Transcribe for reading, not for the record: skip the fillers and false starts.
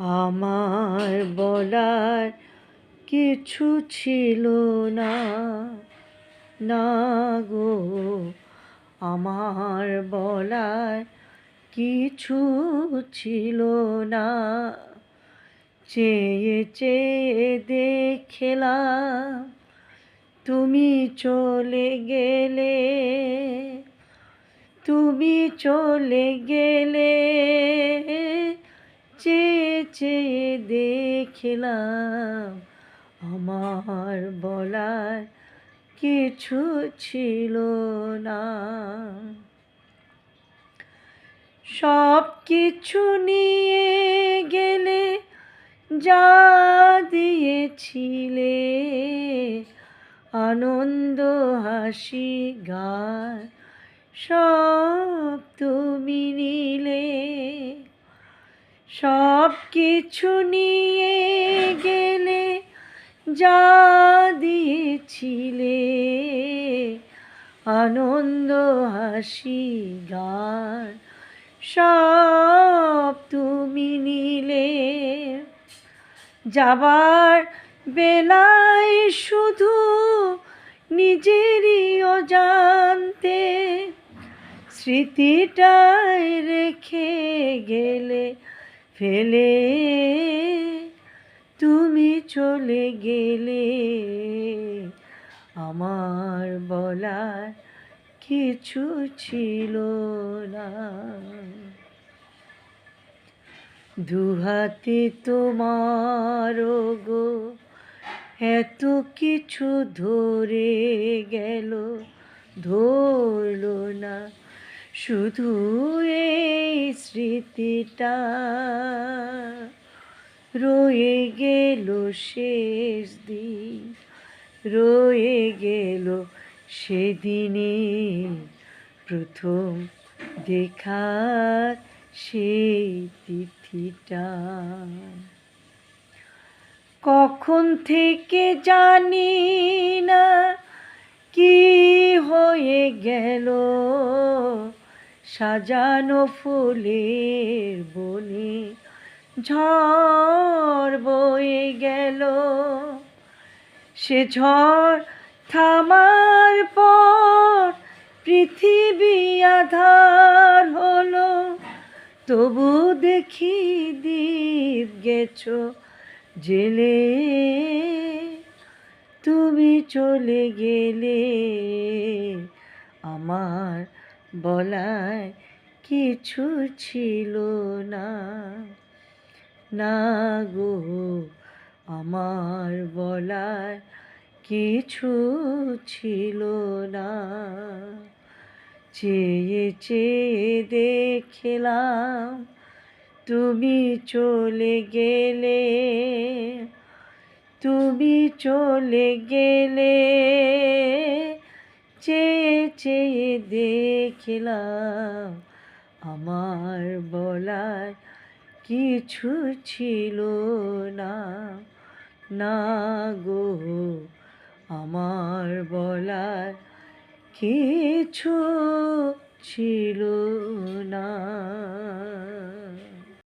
আমার বলার কিছু ছিল না, না গো। আমার বলার কিছু ছিল না। চেয়ে চেয়ে দেখলাম তুমি চলে গেলে, তুমি চলে গেলে। চেয়ে চেয়ে দেখলাম আমার বলার কিছু ছিল না। সব কিছু নিয়ে গেলে, যা দিয়েছিলে আনন্দ হাসি গান, সব তুমি নিলে। সব কিছু নিয়ে গেলে, যা দিয়েছিলে আনন্দ হাসি গান, সব তুমি নিলে। যাবার বেলায় শুধু নিজেরই অজান্তে স্মৃতিটাই রেখে গেলে ফেলে। তুমি চলে গেলে, আমার বলার কিছু ছিল না। দুহাতে তোমার গো এত কিছু ধরে গেল, ধরল না শুধু এই স্মৃতিটা। রয়ে গেল শেষ দিন, রয়ে গেল সেদিনে প্রথম দেখার সেই তিথিটা। কখন থেকে জানি না কি হয়ে গেল, সাজানো ফুলের বনে ঝড় বয়ে গেল। সে ঝড় থামার পর পৃথিবী আঁধার হলো, তবু দেখি দীপ গেছো জেলে। তুমি চলে গেলে, আমার বলার কিছু ছিল না, না গো। আমার বলার কিছু ছিল না। চেয়ে চেয়ে দেখলাম তুমি চলে গেলে, তুমি চলে গেলে। চেয়ে চেয়ে দেখলাম আমার বলার কিছু ছিল না, না গো। আমার বলার কিছু ছিল না।